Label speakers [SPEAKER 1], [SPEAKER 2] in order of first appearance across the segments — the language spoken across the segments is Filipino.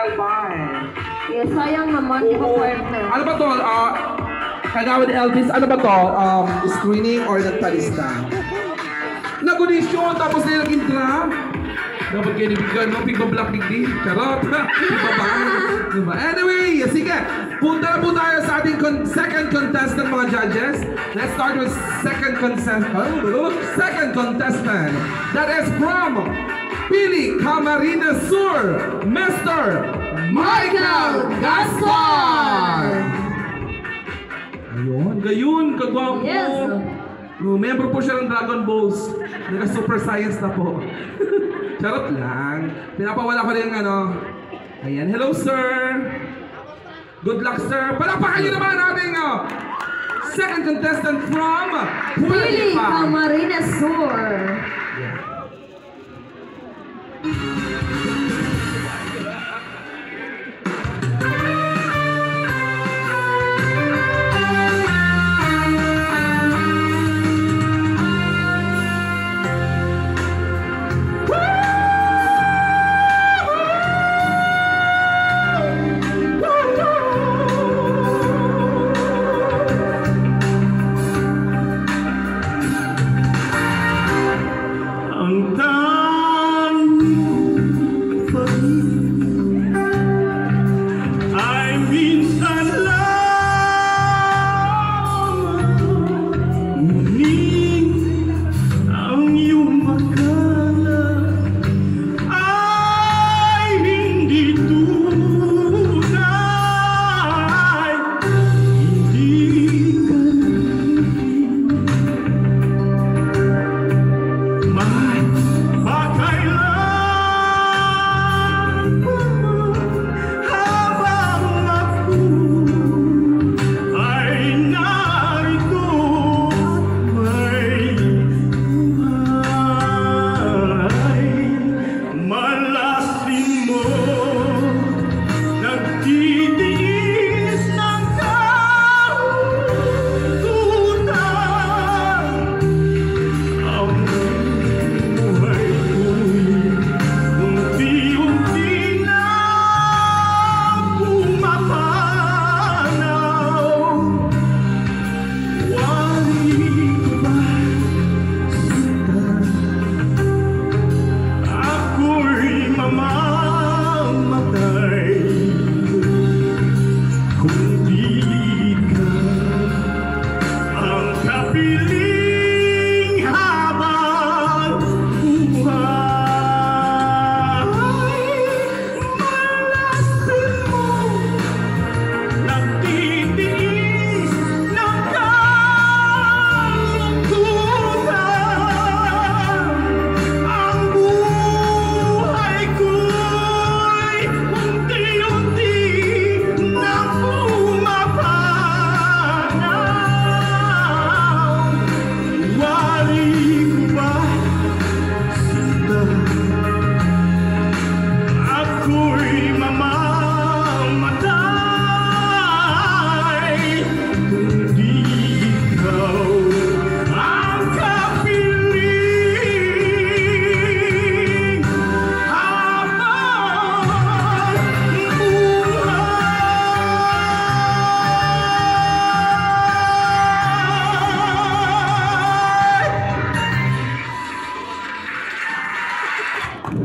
[SPEAKER 1] Albay.
[SPEAKER 2] Yes, sayang naman, di ba partner?
[SPEAKER 1] Ano ba to? Kagawad Elvis, ano ba to? Screening or nagtalista? Nag-audition, tapos na naging drama. Dapat kayo nabigyan, no? Big Black Digdi. Charot. Diba? Anyway, sige. Punta na po tayo sa ating second contestant, mga judges. Let's start with second contestant. That is from Pili Camarines Sur, Mr. Michael Gaston! Ayun, gayon, kagwapo.
[SPEAKER 2] Yes.
[SPEAKER 1] Member po siya ng Dragon Balls. Naka-super science na po. Charot lang. Pinapawala ko rin yung ano. Ayan, hello sir. Good luck sir. Palapakan niyo naman ating second contestant from
[SPEAKER 2] Pili Camarines Sur.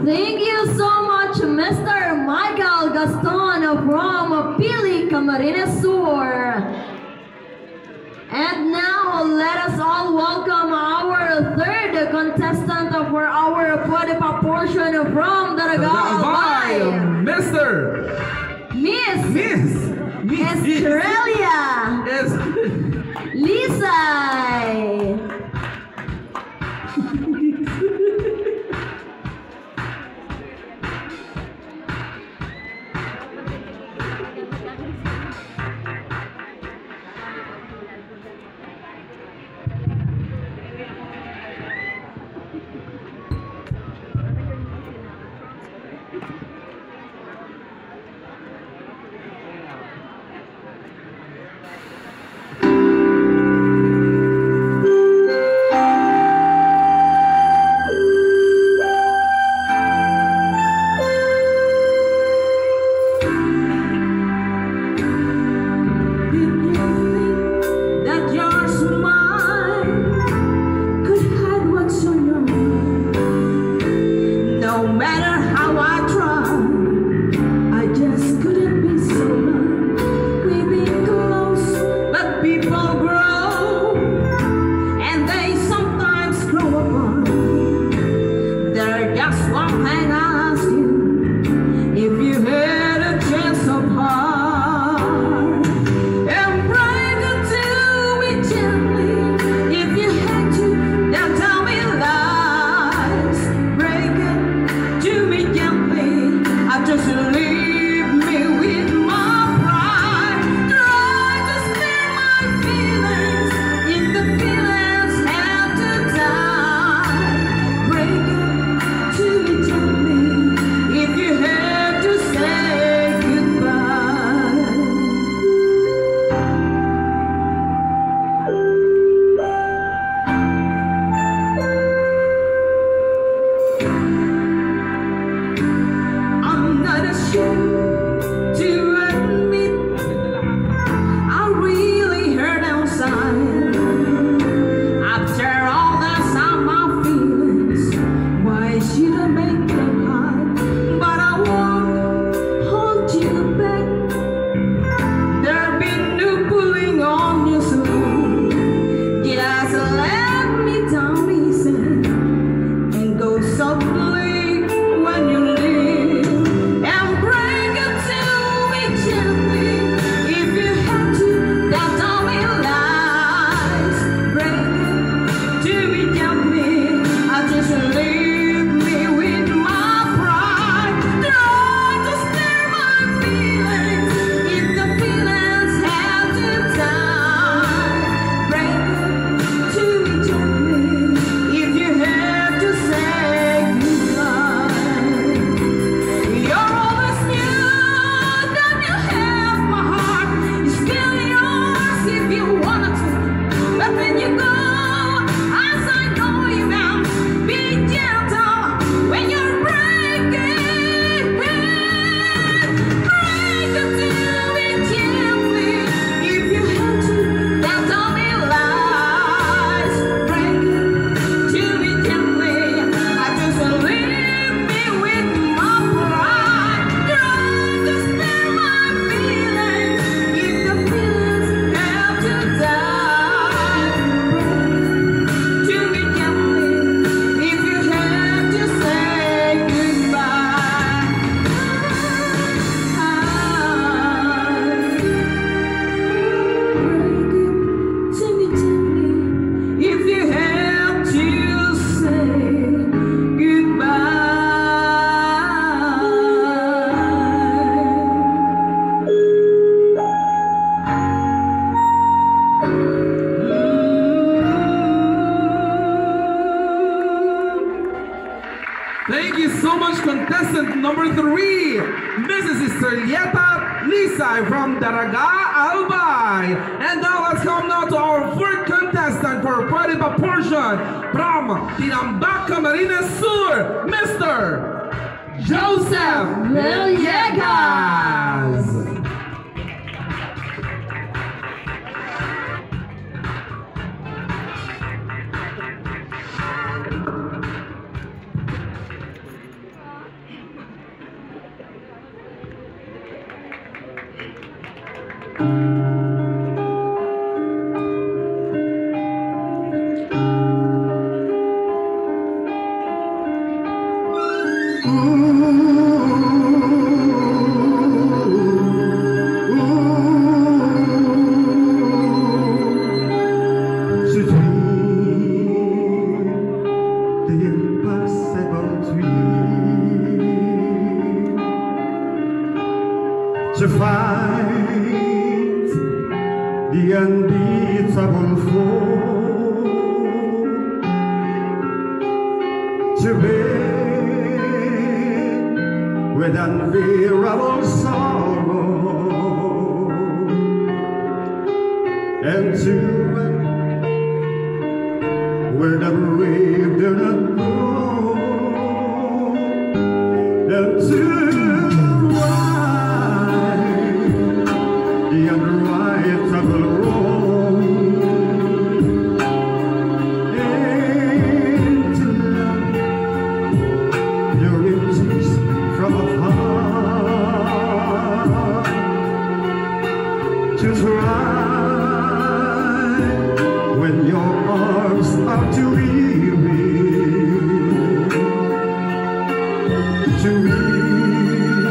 [SPEAKER 2] Thank you so much, Mr. Michael Gaston from Pili Camarines Sur. And now, let us all welcome our third contestant for our Pwede Pa portion from Daraga Albay.
[SPEAKER 1] Mr.
[SPEAKER 2] Miss
[SPEAKER 1] Miss
[SPEAKER 2] Australia.
[SPEAKER 1] Yes.
[SPEAKER 2] Lisa. leave me with my pride. Try to spare my feelings if the feelings have to die. Break up to me gently if you have to say goodbye. I'm not ashamed to admit I really hurt outside. After all that's on my feelings, why should I make them hide? But I won't hold you back. There'll be no pulling on you soon. Just let me down easy and go softly when you leave, and break it to me gently if you have to. That's all it lies. Break it to me gently. I just leave me with my pride. Try to spare my feelings if the feelings have to die. Break it to me gently if you have to say goodbye. You're always new, that you have my heart. It's still yours if you wanted to. But when you go, as I know you will, be gentle when you're breaking. Break it to me gently if you have to. That's all it lies. Break it to me gently. I just leave me with my pride. Try to spare my feelings if the feelings have to die. To me gently if you have to say goodbye. Break it to me gently if you have to say goodbye.
[SPEAKER 1] Thank you so much, contestant number 3, Mrs. Estrelleta Lisay from Daraga, Albay. And now let's come now to our 4th contestant for Pwede Pa portion from Tinambak, Camarines Sur, Mr. Joseph Villegas.
[SPEAKER 3] Je dream the impossible dream, to find the unbeatable foe, to bear with unbearable sorrow, and to run where the brave do not go, and to ride the unrightable road, and to love your empties from afar, to try when your arms are too weary, to reach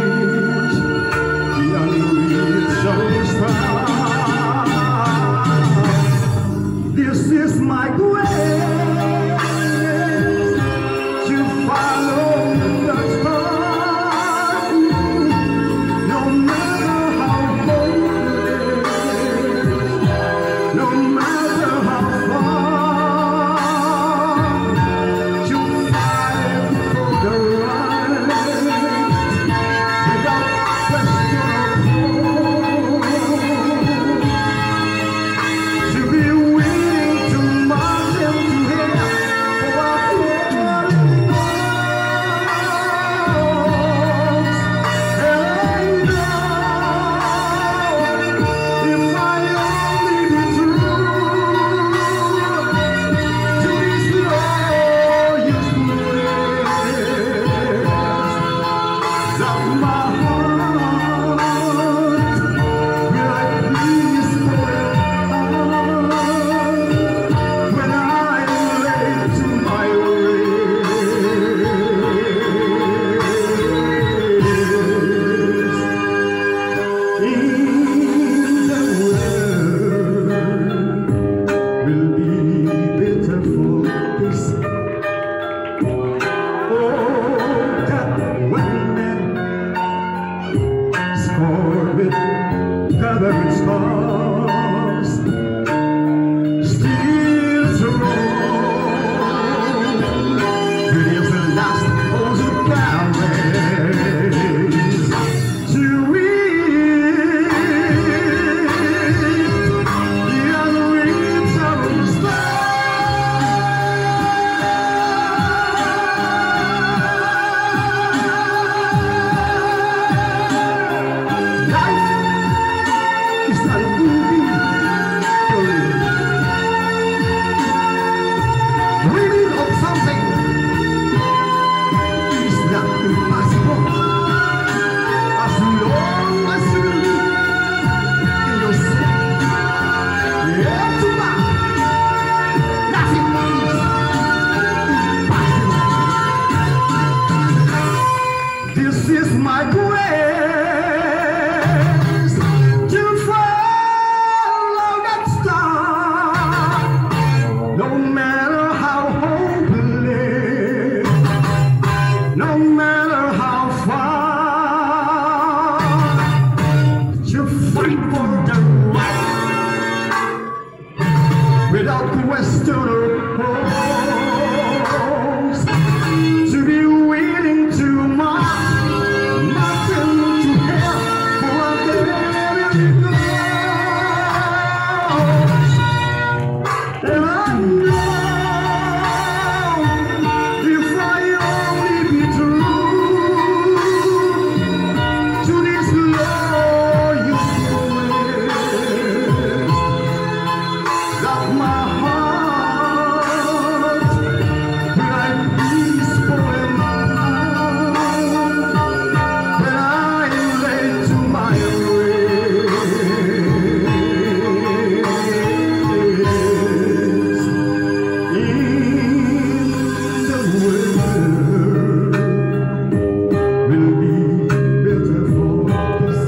[SPEAKER 3] gathering stars, still to roll. It is the last horse of carries to reach the unreachable It's not a movie. Dreaming of something is not impossible. As long as you believe in yourself, yeah, to back, nothing is impossible. This is my grace to follow that star, no matter how hopeless, no matter how far, to fight for the right without question or pause, to be willing to march nothing to hell for a better cause. And I know if I only be true to this loyal quest, that my heart will I peaceful and when I lay to my rest in the world will be better for us.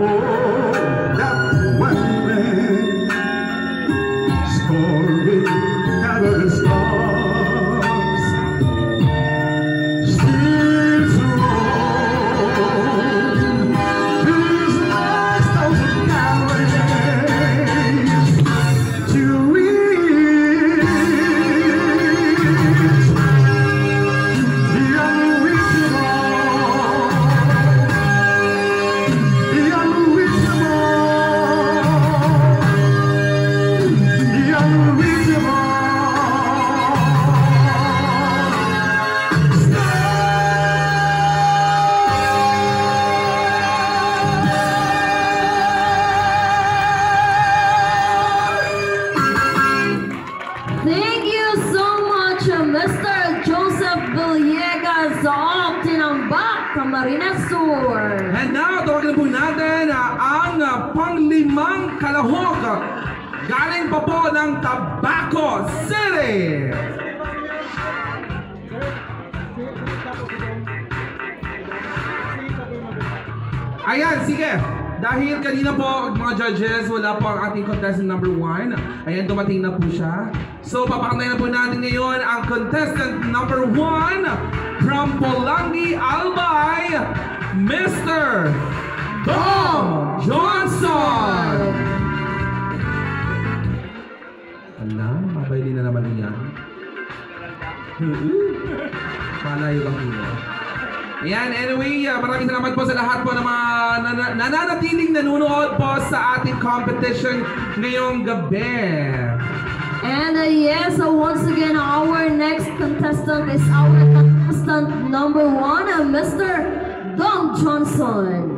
[SPEAKER 3] Oh, that one man scoring gather the stars, still to roll his last thousand carries to reach the unreachable, the unreachable
[SPEAKER 2] Thank you so much, Mr. Joseph Villegas of Tinambak, Camarines Sur.
[SPEAKER 1] And now, tawagin po natin ang panglimang kalahok. Galing pa po ng Tabaco City. Ayan, sige. Dahil kanina po, mga judges, wala po ang ating contestant number 1. Ayan, dumating na po siya. So, papakantayin na po natin ngayon ang contestant number 1 from Polangi, Albay, Mr. Dom Johnson! Ala, mabayli na naman niya. Malayo lang niya. Ayan, anyway, maraming salamat po sa lahat po na mga nananatiling nanonood po sa ating competition ngayong gabi.
[SPEAKER 2] And yes, once again, our next contestant is our contestant number 1, Mr. Dom Johnson.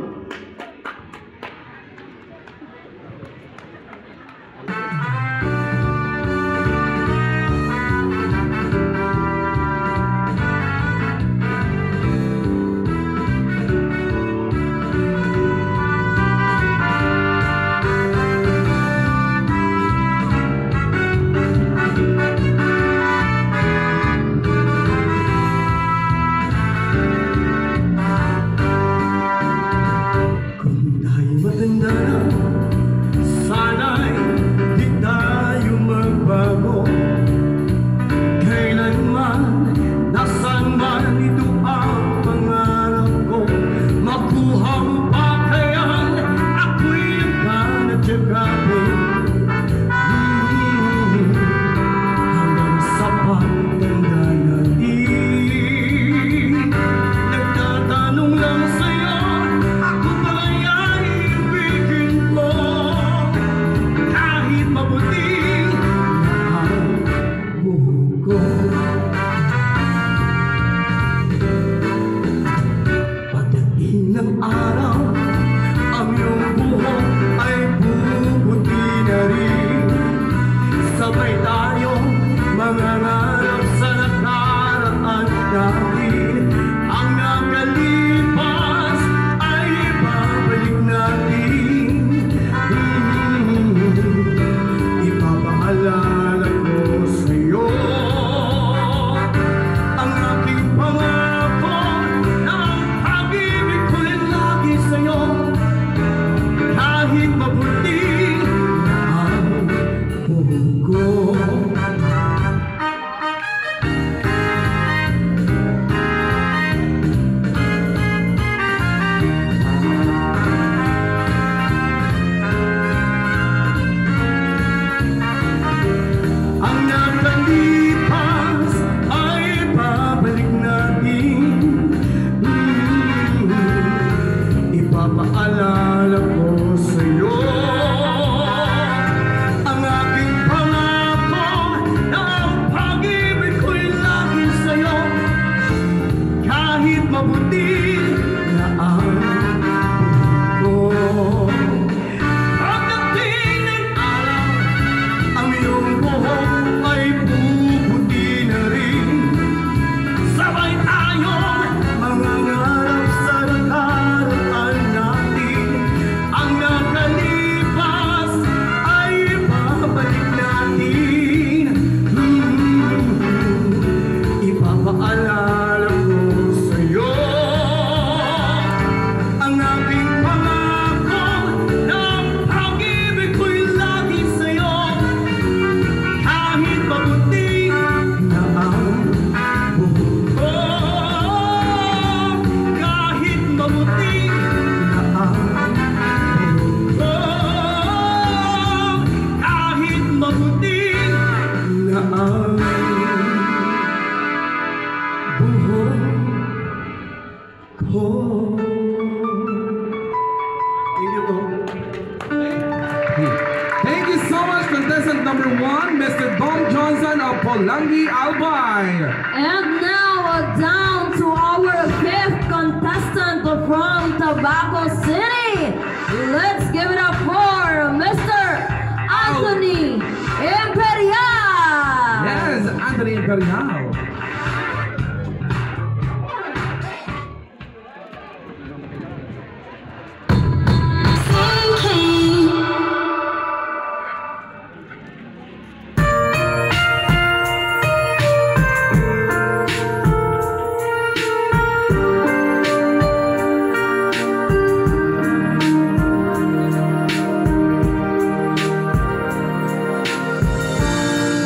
[SPEAKER 3] Ipapaalala ko sa'yo ang aking pangako na ang pag-ibig ko'y lagi sa'yo kahit mabuti na ang buhay ko. Pagdating ng araw, ang iyong buhok ay puputi na rin. Sabay tayong mangangarap sa nakaraan natin. Ang nakalipas ay babalik natin. Ipapaalala ko sa'yo ang aking pangako na ang pag-ibig ko'y lagi sa'yo kahit mabuti na ang buhay ko. Kahit mabuti na ang buhay ko. Kahit mabuti na ang buhay ko. Thank you po.
[SPEAKER 1] Thank you so much, contestant number 1, Mr. Dom Johnson of Polangi, Albay.
[SPEAKER 2] And now down to our fifth contestant from Tabaco City. Let's give it up for Mr. Anthony Imperial.
[SPEAKER 1] Yes, Anthony Imperial.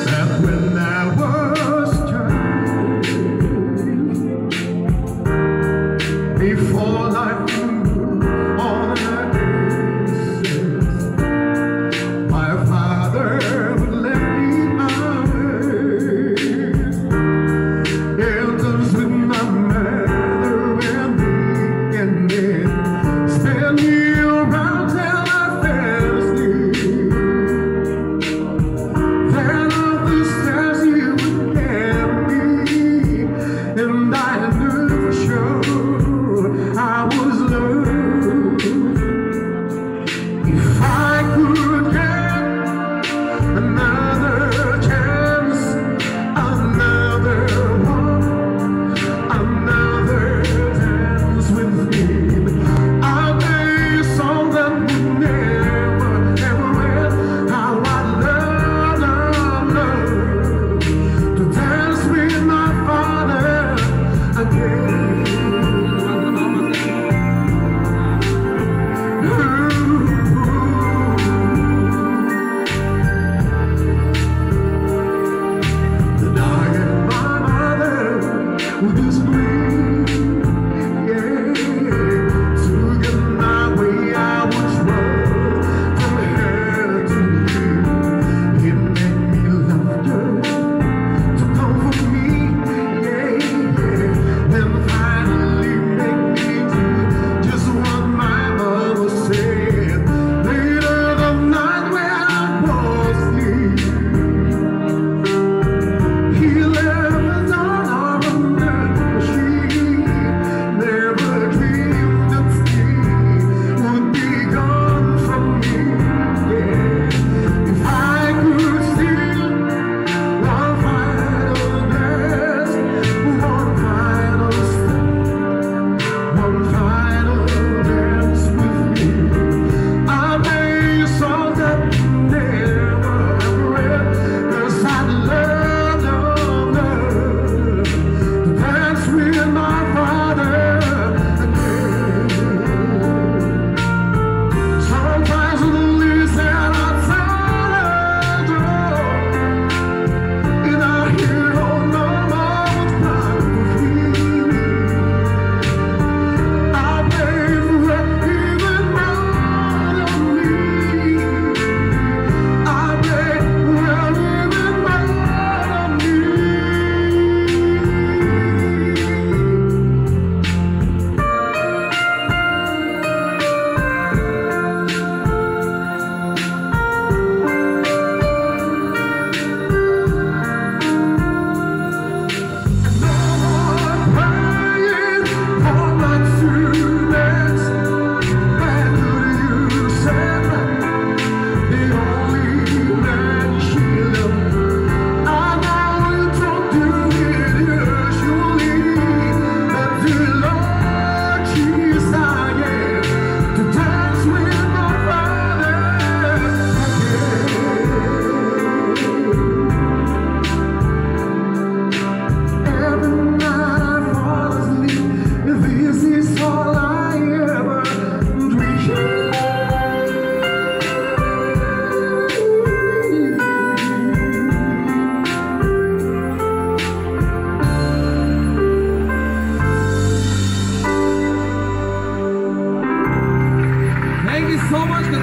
[SPEAKER 3] Back when I was young, before life knew all the answers, my father would let me out. Elders with my mother and me, and then spin me around till I fell asleep. Then up the stairs he would carry me, and I knew for sure I was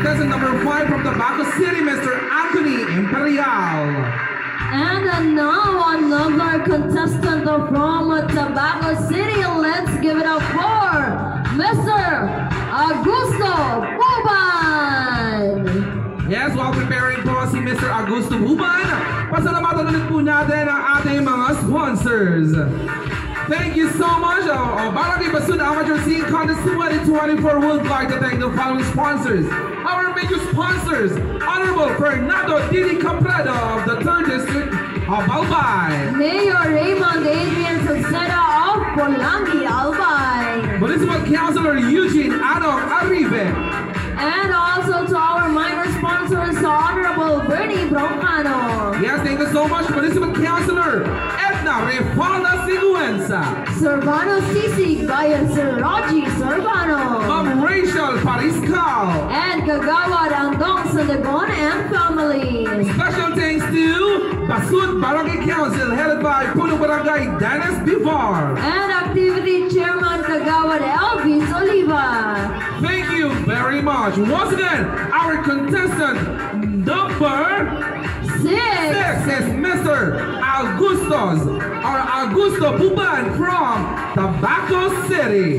[SPEAKER 1] contestant number 5 from Tabaco City, Mr. Anthony Imperial.
[SPEAKER 2] And now another contestant from Tabaco City. Let's give it up for Mr. Augusto Buban.
[SPEAKER 1] Yes, while preparing po si Mr. Augusto Buban, pasalamatan ulit po natin ang ating mga sponsors. Thank you so much. Barangay Basud Amateur Singing Contest 2024 would like to thank the following sponsors. Our major sponsors, Honorable Fernando Didi Caprado of the 3rd District of Albay.
[SPEAKER 2] Mayor Raymond Adrian Salceda of Polangi, Albay.
[SPEAKER 1] Municipal Councilor Eugene Adong Arribe.
[SPEAKER 2] And also to our minor sponsors, Honorable Bernie Broncano.
[SPEAKER 1] Yes, thank you so much, Municipal Councilor Edna Refalda Siguenza.
[SPEAKER 2] Servano Sisig by Sir Rogi Servano.
[SPEAKER 1] Ma'am Rachel Pariscal.
[SPEAKER 2] And Kagawad Andong Sandagon and family.
[SPEAKER 1] Special thanks to Basud Barangay Council headed by Puno Barangay Dennis Bivar.
[SPEAKER 2] And Activity Chairman Kagawad Elvis Oliva.
[SPEAKER 1] Thank you very much. Once again, our contestant number 6 is Mr. Augusto Buban from Tabaco City.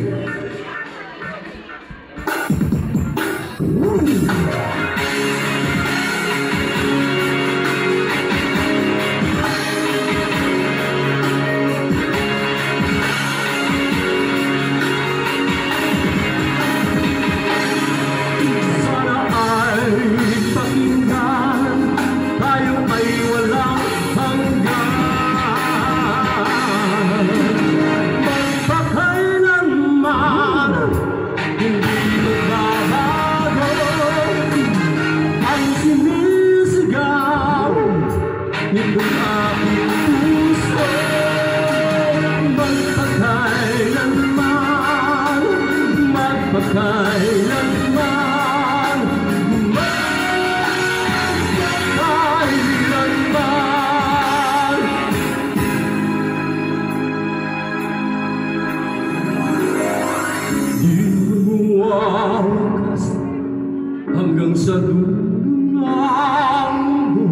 [SPEAKER 3] Hanggang sa lunang mo,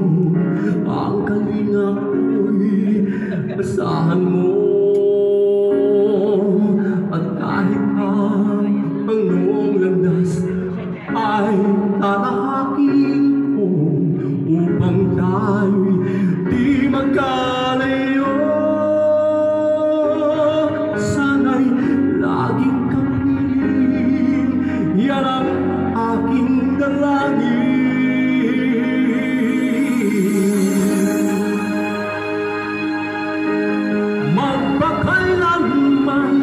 [SPEAKER 3] ang kalinga ko'y basahan mo. At kahit ang noong landas ay tatahakin ko, upang tayo'y di magkalayo. Sana'y laging kapiling, yan ang aking dalangin. Magpakailanman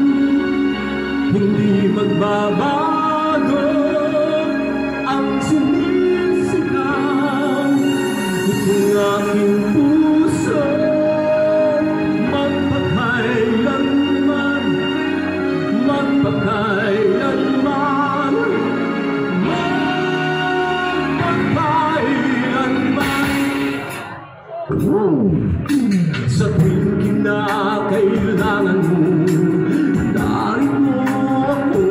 [SPEAKER 3] hindi magbabago ang sinisigaw ng aking puso. Magpakailanman, magpakailanman, sa tuwing kinakailangan mo, narito ako.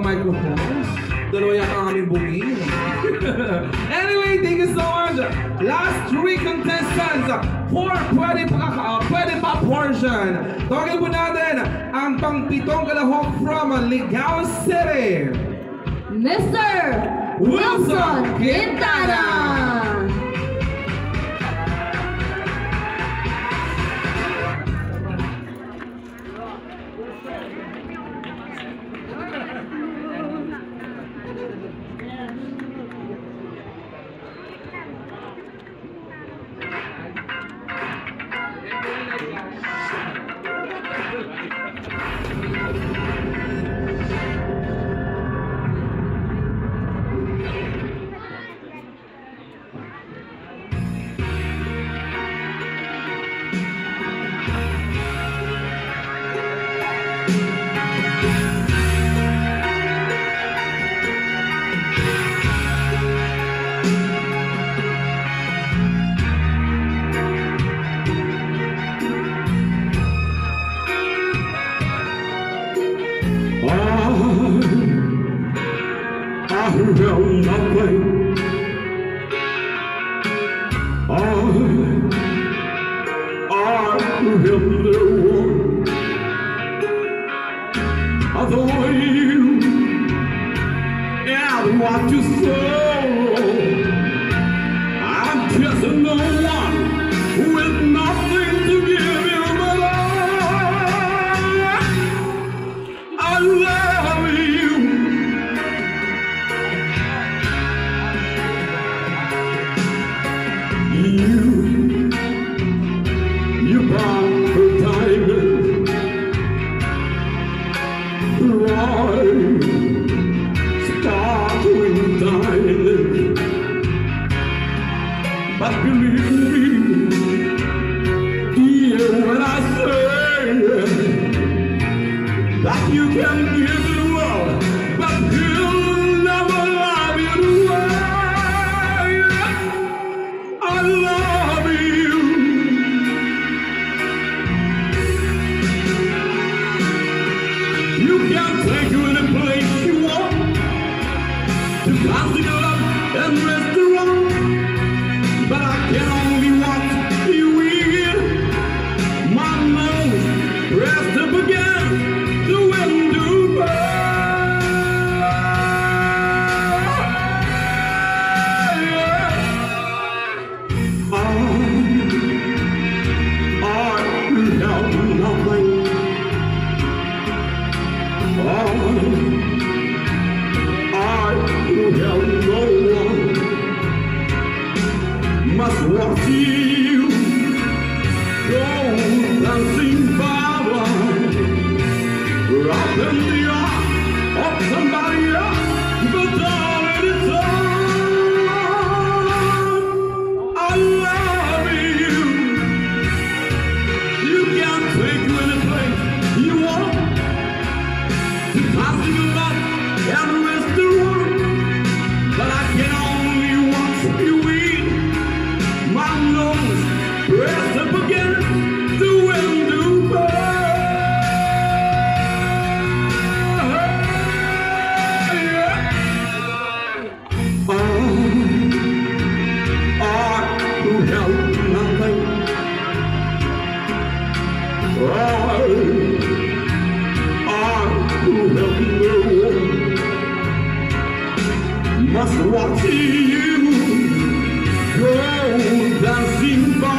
[SPEAKER 1] microphone. Dalawa yata ang aming booking. Anyway, thank you so much. Last 3 contestants for pwede pa portion. Tawagin po natin ang pang-pitong kalahok from Ligao City,
[SPEAKER 2] Mr. Wilson Quintana.
[SPEAKER 3] What you sow, I'm just no one with nothing to give you, but I love you. You brought the diamond, right? But believe me, dear, when I say that you can give the world, but he'll never love you the way I love you. You can take you in a place you want, to classic love and restaurant. But I can only watch you in my nose pressed up against the window I will help nothing. I will help no one. Must watch you go dancing by up in the arms of somebody else, but darling, it's all. I love you. You can take me any place you want, to classic love and restaurant, but I can only watch you eat. My nose pressed up against the window I will help nothing. I will help no one. Must watch you go dancing by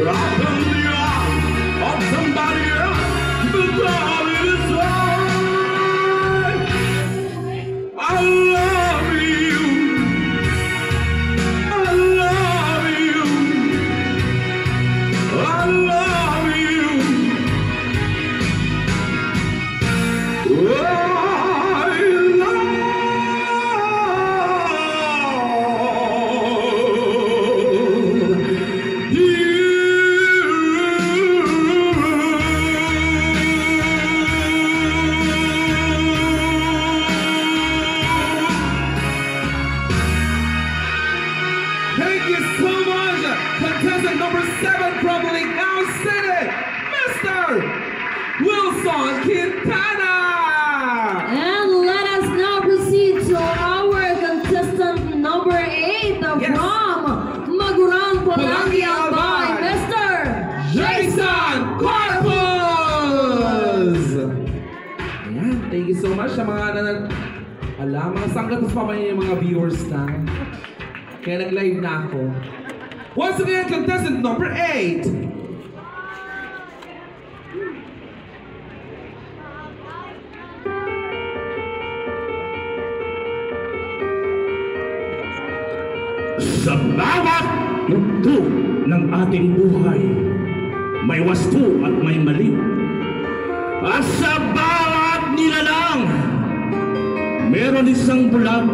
[SPEAKER 3] up in the arms of somebody else, but darling, it's all. I love you. I love you. I love you.
[SPEAKER 1] Thank you so much, contestant number 7 from Ligao City, Mr. Wilson Quintana. siya mga mga sanggatos pa may mga viewers na. Kaya nag-live na ako. Once again, contestant number 8.
[SPEAKER 3] Sa bawat yugto ng ating buhay, may wasto at may mali. At sa bawat nilalang, meron isang bulag,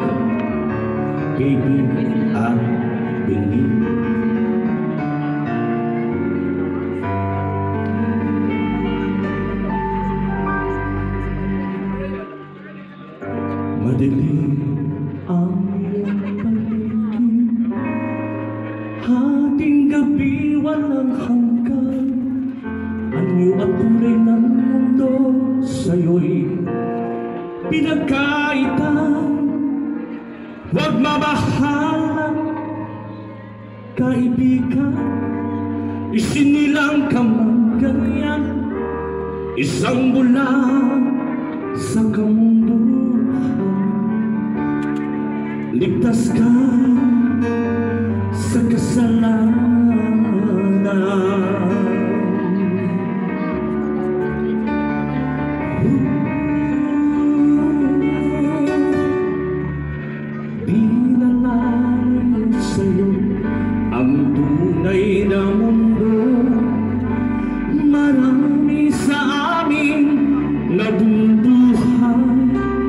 [SPEAKER 3] ibig at bingi. Madilim ang iyong paligid, hating gabi walang hanggan. Anyo at kulay ng mundo sa'yo'y pinagkaitan. Huwag mabahala, kaibigan, isinilang ka mang ganyan. Isang bulag sa kamunduhan, ligtas ka sa kasalanan. Pinalalayo sa'yo ang tunay na mundo. Marami sa amin nabubuhay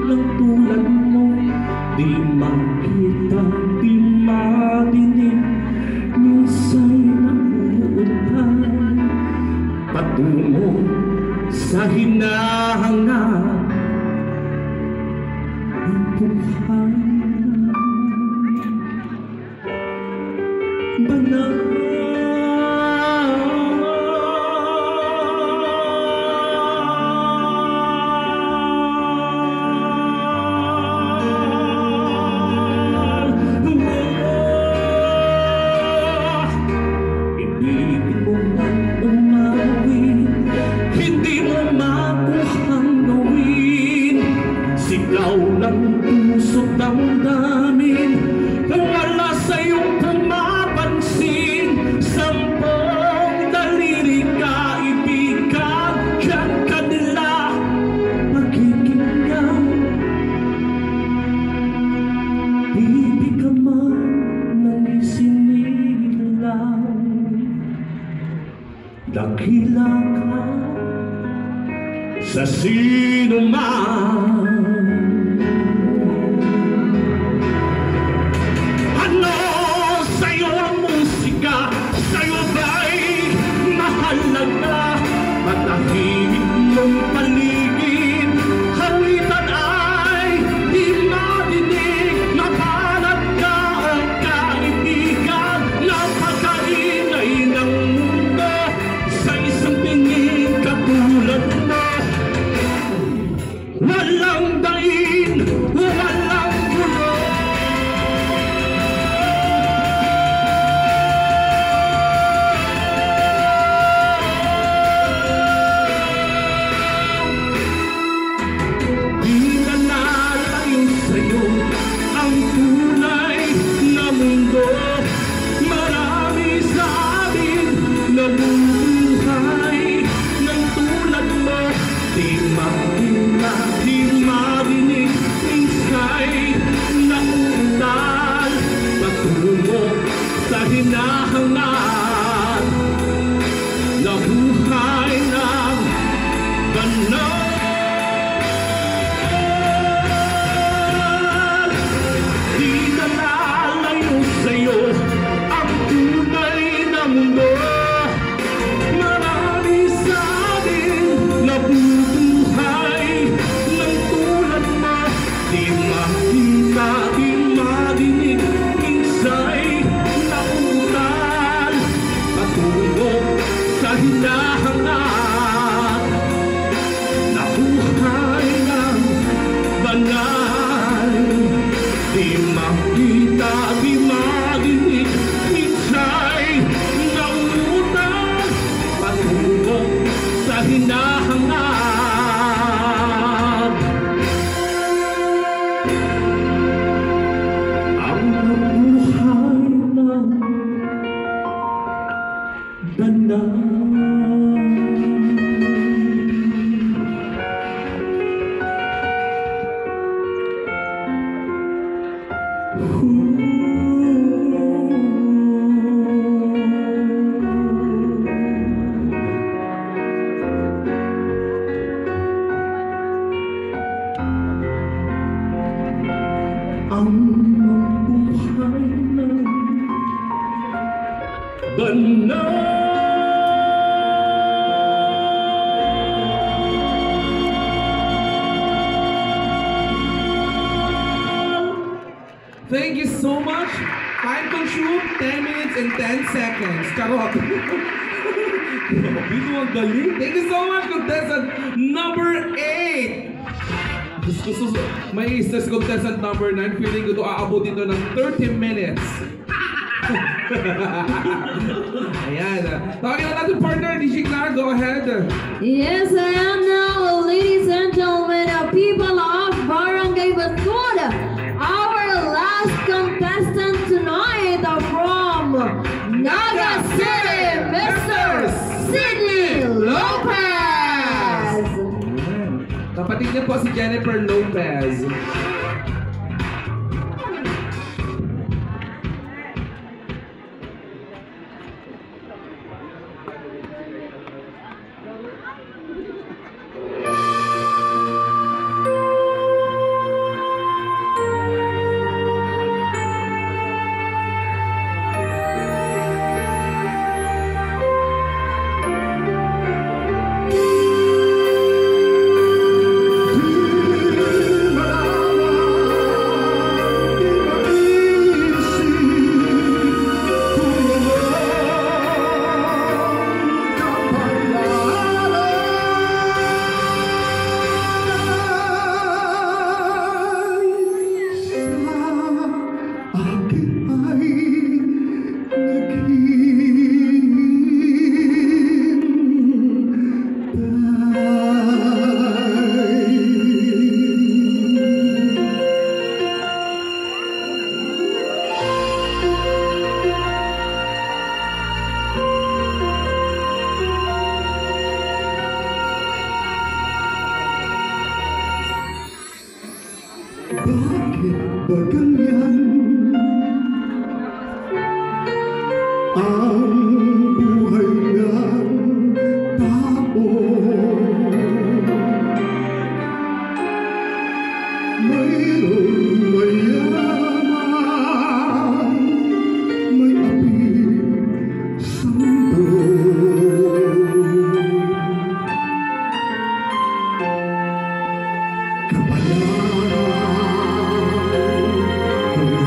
[SPEAKER 3] ng tulad mo. Di makita, di madinig, minsa'y nabuutan patungo sa hinahangad ng buhay. Banal ibigin mo man umawi, hindi mo makuhang gawin. Sigaw ng puso't damdamin, wala sa'yong pumapansin. Sampung daliri ka, ibigan kan kanila magkikinggan. Bibig ka man ng isinilaw, dakila ka sa sino man. Ano sa'yo ang musika? Sa'yo ba'y mahalaga? Matahimik mong paligid, hawitan ay di madinig. Mapanat ka ang kaibigan, napakaingay ng mundo. Sa isang tingin katulad mo, walang daing, walang gulo. Di na nalayo sa'yo ang tunay na mundo. Marami sa amin nabubuhay ng tulad mo. Di makita, di marinig, minsa'y nauutal patungo sa hinahangad na buhay ng banal. Di na nalayo sa'yo ang tunay na mundo. Marami sa amin nabubuhay ng tulad mo. Di makita, di marinig, minsa'y nauutal patungo sa hinahangad na buhay ng banal. Di makita, di marinig, minsa'y nauutal patungo sa hinahangad the night. Ang buhay ng
[SPEAKER 1] Thank you so much. Time consumed, 10 minutes and 10 seconds. Charot.
[SPEAKER 3] Grabe mo, ang galing.
[SPEAKER 1] Thank you so much, contestant number 8. May says contestant number 9. Feeling ko ito aabot dito ng 30 minutes. Ayan. Tawagin na natin partner, DJ Clara, go ahead.
[SPEAKER 2] Yes, I am now, ladies and gentlemen, people of Barangay Basud. Our last contestant tonight from Naga City, Mr. Sidney Lopez.
[SPEAKER 1] Kapatid niya po si Jennifer Lopez.
[SPEAKER 3] Bakit ba ganyan ang buhay ng tao? Mayroong mayaman, may api sa mundo. Kapalaran ang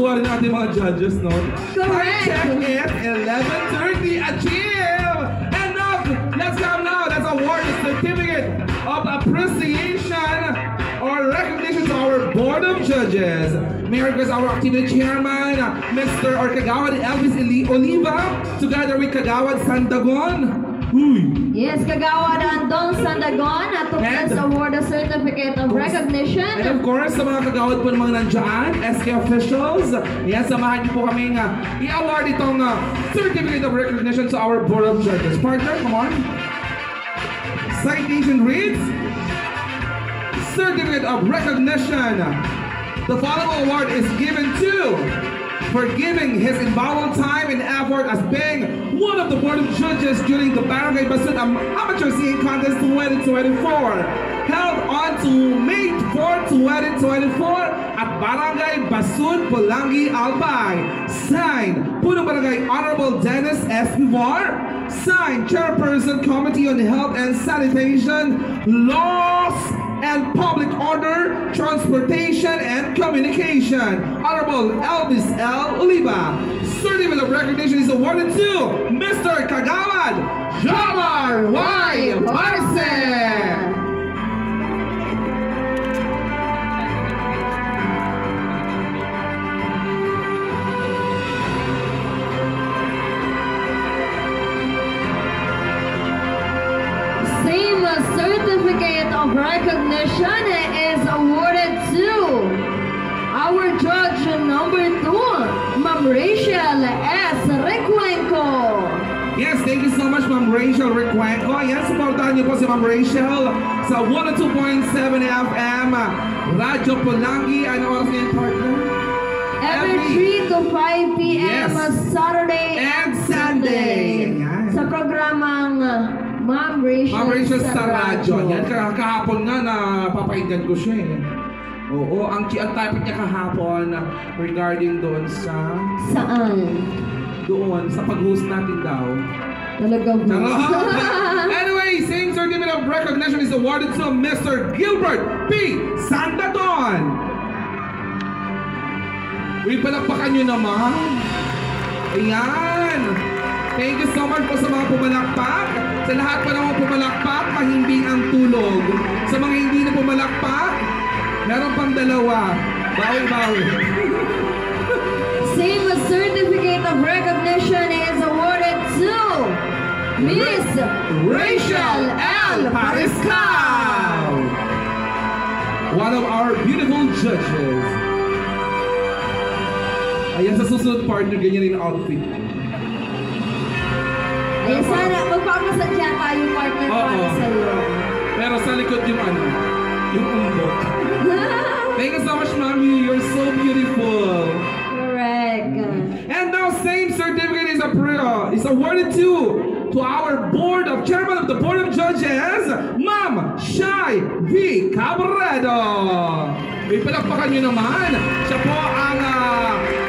[SPEAKER 1] natutuwa rin ang ating mga judges, no?
[SPEAKER 2] Correct.
[SPEAKER 1] Time check is 11:30. Achieve! And now, let's come now. Let's award the certificate of appreciation or recognition to our Board of Judges. May I request our activity chairman, Mr. or Kagawad Elvis Oliva, together with Kagawad Sandagon. Uy!
[SPEAKER 2] Yes, Kagawad Andong Sandagon at to
[SPEAKER 1] And-
[SPEAKER 2] please award a certificate of recognition.
[SPEAKER 1] And of course, sa mga kagawad po ng mga nandyan, SK officials, yan, samahan niyo po kami i-award itong certificate of recognition to our Board of Judges. Partner, come on. Citation reads, Certificate of Recognition. The following award is given to for giving his invaluable time and effort as being one of the Board of Judges during the Barangay Basud Amateur Singing Contest 2024 held on to May 4, 2024 at Barangay Basud, Pulangi, Albay. Signed, Punong Barangay Honorable Dennis S. Vivar. Signed, Chairperson Committee on Health and Sanitation, Laws and Public Order, Transportation and Communication, Honorable Elvis L. Oliva. Certificate of recognition is awarded to Mr. Kagawad Jamar Y. Parse.
[SPEAKER 2] Same certificate of recognition is awarded to our judge number 2, Ma'am Rachel S. Recuenco.
[SPEAKER 1] Yes, thank you so much, Ma'am Rachel Recuenco. Yan, supportahan niyo po si Ma'am Rachel sa 102.7 FM Radyo Pulangi. Ano oras ngayon, partner?
[SPEAKER 2] Every 3 to 5 p.m.
[SPEAKER 1] Yes.
[SPEAKER 2] Saturday
[SPEAKER 1] And Sunday. Ayan.
[SPEAKER 2] Sa programang Ma'am Rachel,
[SPEAKER 1] Ma'am Rachel sa radyo. Yan,
[SPEAKER 2] radyo.
[SPEAKER 1] kahapon nga na papakinggan ko siya eh. Oo, ang topic niya kahapon regarding doon sa pag-host natin daw.
[SPEAKER 2] Talaga po.
[SPEAKER 1] Charot! Anyway, same certificate of recognition is awarded to Mr. Gilbert P. Sandaton. Uy, palakpakan nyo naman. Ayan. Thank you so much po sa mga pumalakpak. Sa lahat po ng mga pumalakpak, mahimbing ang tulog. Sa mga hindi na pumalakpak, meron pang dalawa. Bawi-bawi.
[SPEAKER 2] Same certificate of recognition is awarded to Miss Rachel L. Pariscal.
[SPEAKER 1] One of our beautiful judges. Ayan, sa susunod partner, ganyan rin ang outfit.
[SPEAKER 2] Ayan, sana magpapasadya tayo partner para
[SPEAKER 1] Oo.
[SPEAKER 2] sa'yo.
[SPEAKER 1] Pero sa likod yung yung umbok. Thank you so much, Mami. You're so beautiful.
[SPEAKER 2] Correct.
[SPEAKER 1] And now, same certificate is awarded to our chairman of the Board of Judges, Ma'am Shai V. Cabredo. May palakpakan nyo naman. Siya po ang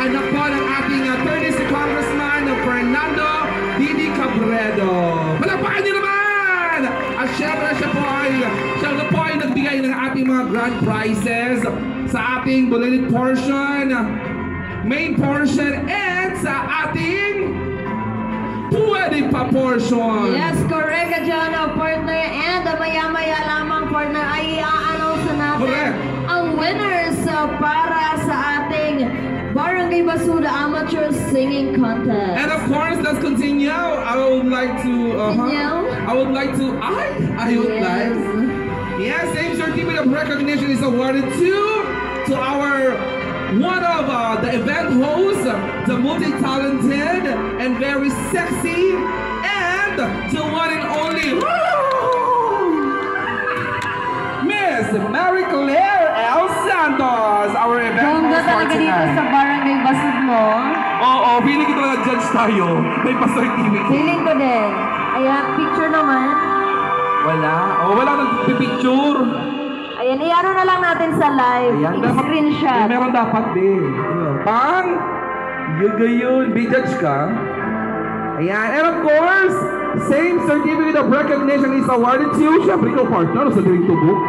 [SPEAKER 1] anak po ng ating 30th Congressman Fernando Didi Cabredo. Palakpakan nyo naman! At syempre siya na po ay nagbigay ng ating mga grand prizes sa ating bulleted portion, main portion, and sa ating pwede pa portion.
[SPEAKER 2] Yes, correct ka dyan, partner. And maya-maya lamang, partner, ay i-announce natin
[SPEAKER 1] Correct.
[SPEAKER 2] ang winners para sa ating Barangay Basuda Amateur Singing Contest.
[SPEAKER 1] And of course, let's continue. I would like to. Yes, same certificate of recognition is awarded to our one of the event hosts, the multi-talented and very sexy, and the one and only Miss Mary Claire L. Santos, our event
[SPEAKER 2] Bongga
[SPEAKER 1] host for
[SPEAKER 2] talaga dito sa
[SPEAKER 1] tonight.
[SPEAKER 2] Barangay Basud mo.
[SPEAKER 1] Oo, feeling ko talaga judge tayo. May pa-certificate.
[SPEAKER 2] Feeling ko din. Ayan, picture naman.
[SPEAKER 1] Wala. Wala nagpipicture.
[SPEAKER 2] Ayan, i-ano na lang natin sa live. I-screenshot.
[SPEAKER 1] Meron dapat din. Pang, yun, be judge ka. Ayan, and of course, same certificate of recognition is awarded to, syempre ikaw partner sa Drink to Book.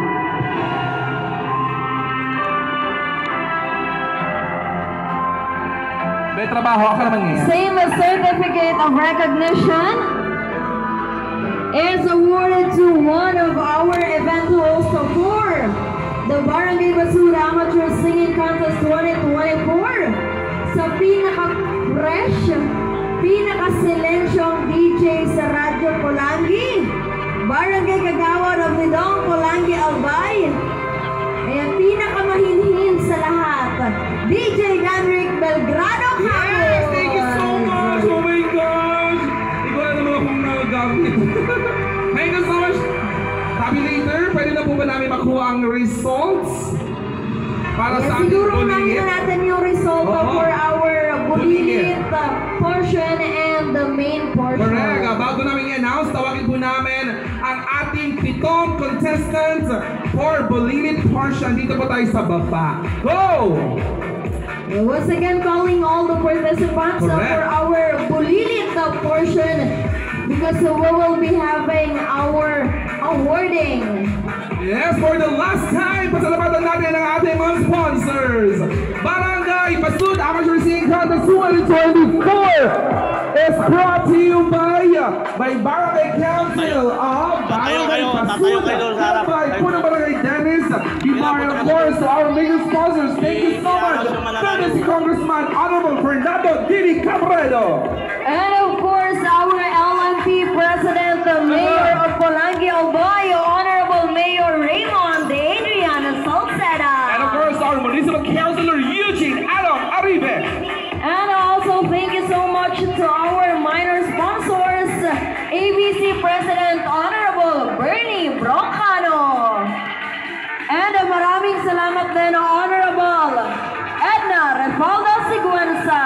[SPEAKER 1] May trabaho ako naman ngayon.
[SPEAKER 2] Same certificate of recognition is awarded to one of our event hosts for the Barangay Basura Amateur Singing Contest 2024 sa pinaka-fresh, pinaka-silensyong DJ sa Radyo Polangi, Barangay Kagawad of Lidong, Polangi, Albay. Ayan, pinakamahinhin sa lahat, DJ Danrick Belgrado.
[SPEAKER 1] Yes, thank you so much. Oh my gosh. Ikaw na naman akong nagagamit. Thank you so much. Sabi later, pwede na po ba namin makuha ang results? Para sa ating
[SPEAKER 2] siguro
[SPEAKER 1] bulilit.
[SPEAKER 2] natin yung result for our bulilit portion and the main portion.
[SPEAKER 1] Correct. Bago namin i-announce, tawagin po namin ang ating 7 contestants for bulilit portion. Dito po tayo sa baba. Go!
[SPEAKER 2] Once again, calling all the participants for our bulilit portion because we will be having our awarding.
[SPEAKER 1] Yes, for the last time, pasalamatan natin ang ating mga sponsors. Barangay Basud Amateur Singing Contest 2024 is brought to you by Barangay Council of Barangay Basud, by Punang Barangay Dennis, and of course to our major sponsors. Thank you so much, Tennessee Congressman Honorable Fernando Dini Cabredo.
[SPEAKER 2] And of course, our LMP President, the Mayor of Polangi, Albay, Honorable Mayor Raymond Adrian Salceda.
[SPEAKER 1] And of course, our Municipal Councilor Eugene Adam Aribe.
[SPEAKER 2] And also, thank you so much to our minor sponsors, ABC President Honorable Bernie Broncano. And maraming salamat din, Honorable Edna Refaldo Siguenza.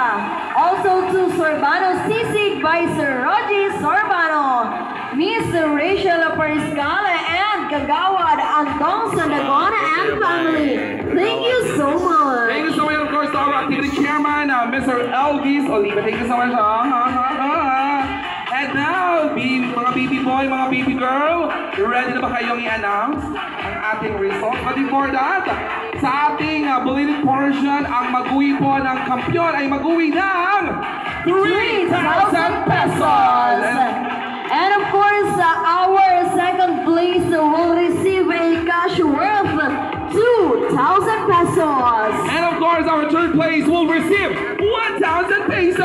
[SPEAKER 2] Also to Sorbano Sisig Vice Rogie Sorbano, Miss Rachel Pariscala, and Kagawad Antong Sandagona and family. Thank you so much.
[SPEAKER 1] Thank you so much, of course, to our activity chairman, Mr. Elvis Oliva. Thank you so much. And now, mga baby boy, mga baby girl, ready na ba kayong i-announce ang ating results? But before that, sa ating bulilit portion, ang mag-uwi po ng kampiyon ay mag-uwi ng 3,000 pesos!
[SPEAKER 2] And of course, our second place will receive a cash worth 2,000 pesos.
[SPEAKER 1] And of course, our third place will receive 1,000 pesos!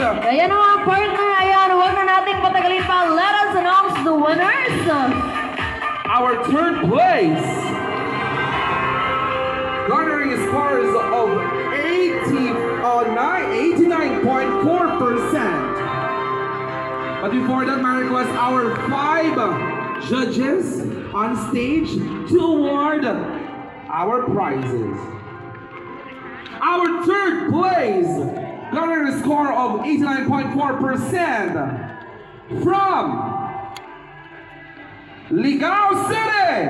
[SPEAKER 2] Ayan mga partner, ayan, huwag na nating patagalin pa. Let us announce the winners.
[SPEAKER 1] Our third place, garnering scores of 89.4%. But before that, my request our 5 judges on stage to award our prizes. Our third place, garnering a score of 89.4% from Ligao City.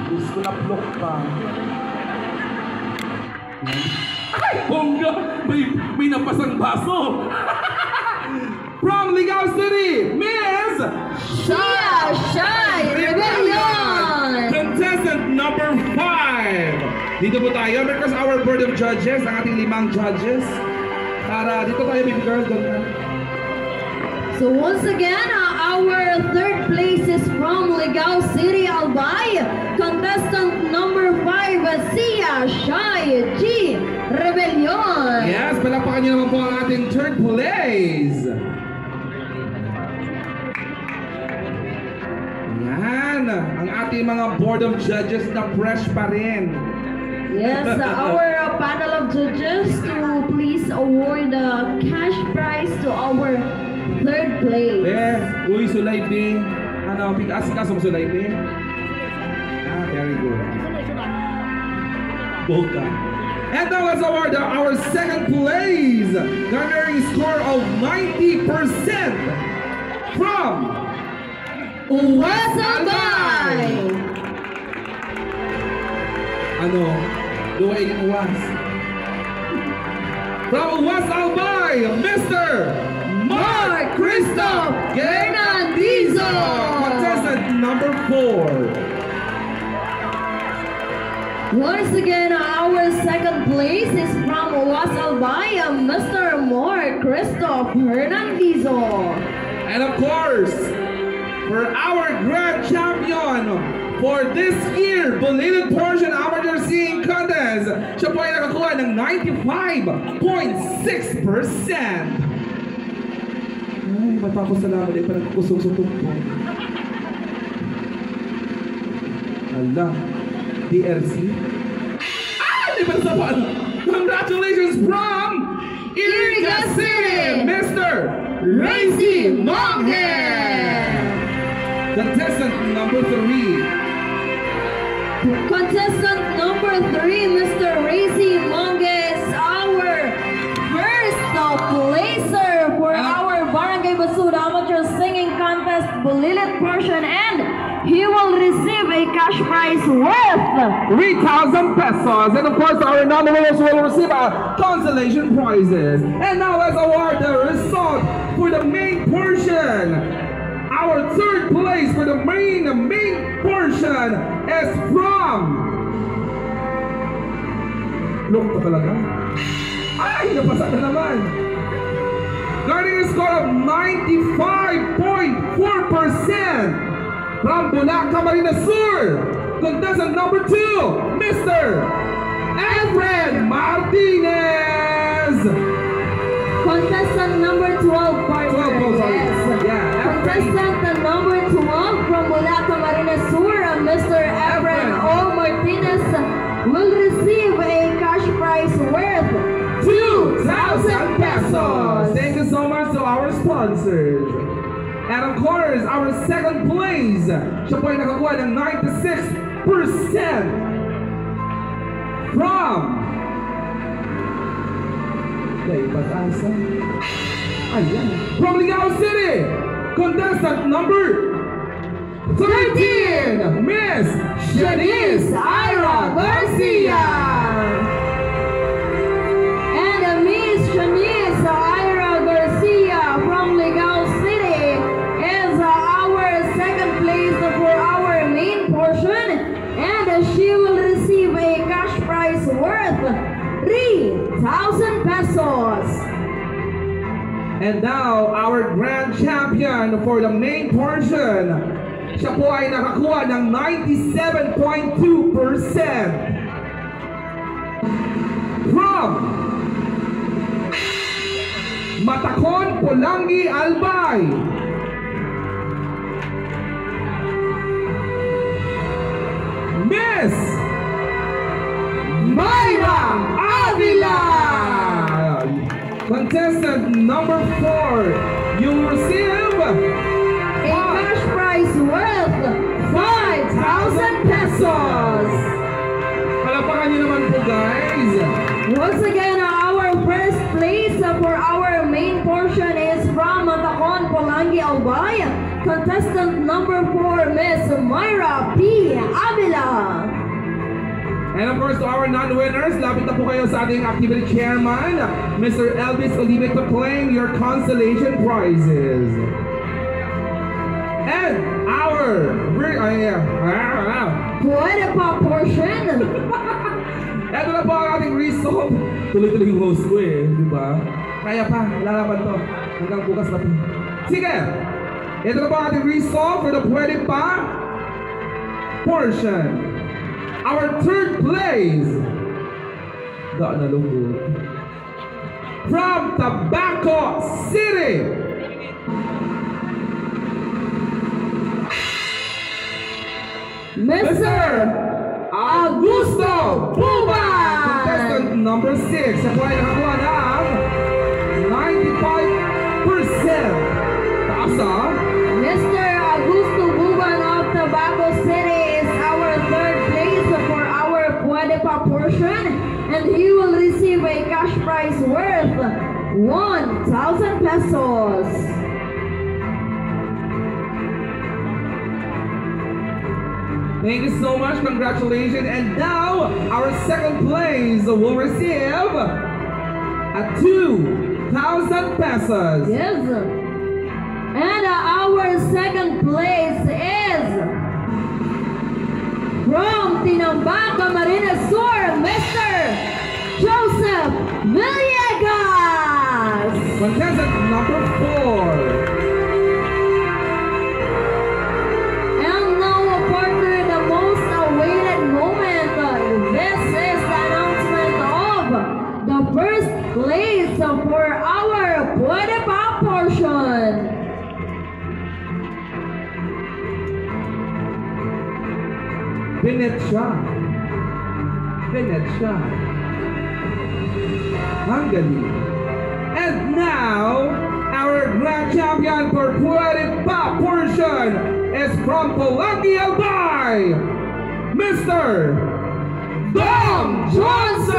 [SPEAKER 1] Diyos ko na-block pa. Ay, bongga! May napasang baso! From Ligao City, Miss
[SPEAKER 2] Shia Shai Rebellion!
[SPEAKER 1] Contestant number 5. Dito po tayo because our board of judges, ang ating 5 judges. Para dito tayo, baby girl.
[SPEAKER 2] So once again, our third place is from Ligao City, Albay. Contestant number 5, Sia Shai G. Rebellion.
[SPEAKER 1] Yes, palakpakan niyo naman po ang ating third place. Yan, ang ating mga board of judges na fresh pa rin.
[SPEAKER 2] Yes, our panel of judges to please award the cash prize to our third place.
[SPEAKER 1] Uy, Sulay B. Ano, asikaso mo Sulay B? Very good. Boka. And now let's award our second place, garnering score of 90% from
[SPEAKER 2] West Albay.
[SPEAKER 1] Ano? Luwain uwas. From West Albay, Mr. Mark Christoph Gernandizo. Contestant number 4.
[SPEAKER 2] Once again, our second place is from Was Albaya, Mr. More Christoph Hernandizo.
[SPEAKER 1] And of course, for our grand champion for this year, belated portion amateur singing contest, siya po ay nakakuha ng 95.6%. Ay, matapos-salamat ay parang kusong-sutong po. Ala, DRC. Ah, di ba sa paano? Congratulations from Iriga City, Mr. Racy Monge! Contestant number 3.
[SPEAKER 2] Contestant number 3, Mr. Racy Monge, is our first placer for our Barangay Basud Amateur Singing Contest Bulilit portion, and he will receive a cash prize worth
[SPEAKER 1] 3,000 pesos. And of course, our nominees will receive consolation prizes. And now let's award the result for the main portion. Our third place for the main portion is from... Look pa talaga. Ay, napasa na naman. Guarding a score of 95.4% from Bulacan, Camarines Sur. Contestant number 2, Mr. Efren Martinez.
[SPEAKER 2] contestant number 12, partner.
[SPEAKER 1] 12, sorry. Yeah,
[SPEAKER 2] Contestant number 12 from Bulacan, Camarines Sur, Mr. Efren O. Martinez will receive a cash prize worth
[SPEAKER 1] 2,000 pesos. Thank you so much to our sponsors. And of course, our second place, siya po ay nakakuha ng 96% from Pag-asa. Ayan. From Ligao City, contestant number 13, Miss Shanice Ira Garcia.
[SPEAKER 2] And Miss Shanice Ira Garcia from Ligao City is our second place for our main portion, and she will receive a cash prize worth 3,000 pesos.
[SPEAKER 1] And now, our grand champion for the main portion, siya po ay nakakuha ng 97.2% from Matacon, Pulangi, Albay. Miss Mayra Avila. Contestant number 4, you will receive
[SPEAKER 2] A cash prize worth 5,000 pesos.
[SPEAKER 1] Palapakan niyo naman po, guys.
[SPEAKER 2] Once again, our first place for our main portion is from Matacon, Pulangi, Albay. Contestant number 4, Miss Mayra P. Avila.
[SPEAKER 1] And of course, to our non-winners, lapit na po kayo sa ating activity chairman, Mr. Elvis Olive, to claim your consolation prizes. And our...
[SPEAKER 2] Pwede pa portion.
[SPEAKER 1] Ito na po ang ating result. Tuloy-tuloy yung host ko eh, di ba? Kaya pa, lalaban to. Hanggang bukas na to. Sige! Ito na po ang ating result for the pwede pa portion. Our third place, daan na lungkot, from Tabaco City,
[SPEAKER 2] Mr. Augusto Buban.
[SPEAKER 1] Contestant number 6, siya po ay nakakuha ng 95%. Taas ah.
[SPEAKER 2] Mr. Augusto Buban of Tabaco City is our third place for our Pwede Pa portion, and he will receive a cash prize worth 1,000 pesos.
[SPEAKER 1] Thank you so much, congratulations. And now, our second place will receive a 2,000 pesos.
[SPEAKER 2] Yes. And our second place is from Tinambak Camarines Sur, Mr. Joseph Villegas.
[SPEAKER 1] Contestant number 4.
[SPEAKER 2] And now, partner, the most awaited moment. This is the announcement of the first place for our Pwede Pa portion.
[SPEAKER 1] Venetia. Ang galing. And now, our grand champion for Pwede Pa portion is from Pulangi, Albay, Mr. Dom Johnson!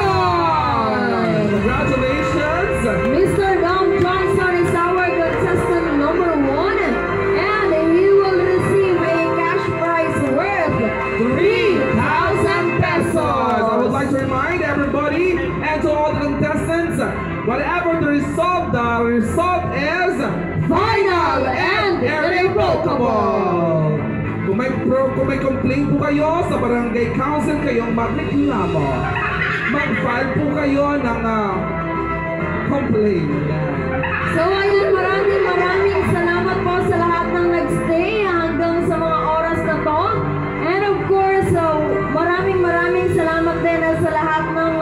[SPEAKER 1] Congratulations!
[SPEAKER 2] Mr. Dom Johnson is our contestant number 1, and he will receive a cash prize worth 3,000 pesos.
[SPEAKER 1] I would like to remind everybody and to all the contestants, whatever the result is
[SPEAKER 2] Final and irrevocable.
[SPEAKER 1] Kung may complaint po kayo sa barangay council, kayong magreklamo. Mag-file po kayo ng complaint.
[SPEAKER 2] So ayun, maraming salamat po sa lahat ng nagstay hanggang sa mga oras na to. And of course, maraming salamat din sa lahat ng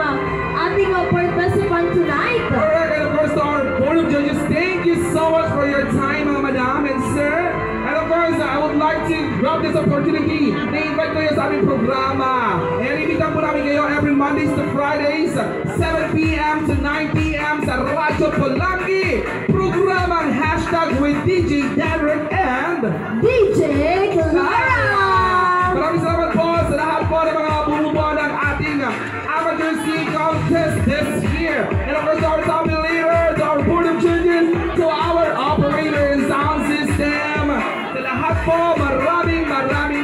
[SPEAKER 2] ating participant tonight.
[SPEAKER 1] Alright, and of course to our board of judges, thank you so much for your time, madam and sir. And of course, I would like to grab this opportunity na invite kayo sa aming programa. And imitan po namin kayo every Mondays to Fridays, 7 p.m. to 9 p.m. sa Radyo Pulangi. Programang Hashtag with DJ Derek and
[SPEAKER 2] DJ Clara!
[SPEAKER 1] Maraming salamat po sa lahat po ng mga bumubuo ng ating amateur singing contest this year. And of course, to our top leader, to our board of judges, to our operator and sound system. Sa lahat po, maraming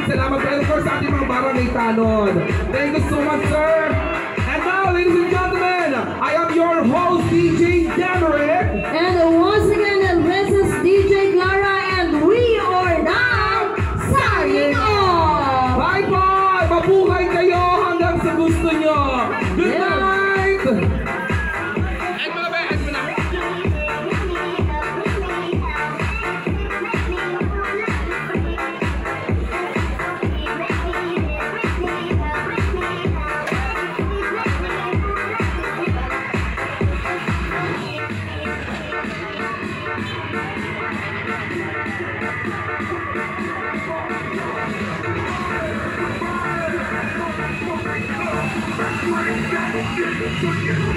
[SPEAKER 1] salamat po. And of course, sa ating mga barangay tanod. Thank you so much, sir. And now, ladies and gentlemen, I am your host, DJ Derek.
[SPEAKER 2] And once again, this is DJ Clara, and we are now signing off!
[SPEAKER 1] Bye-bye! Mabuhay kayo hanggang sa gusto nyo! Good night!
[SPEAKER 3] Get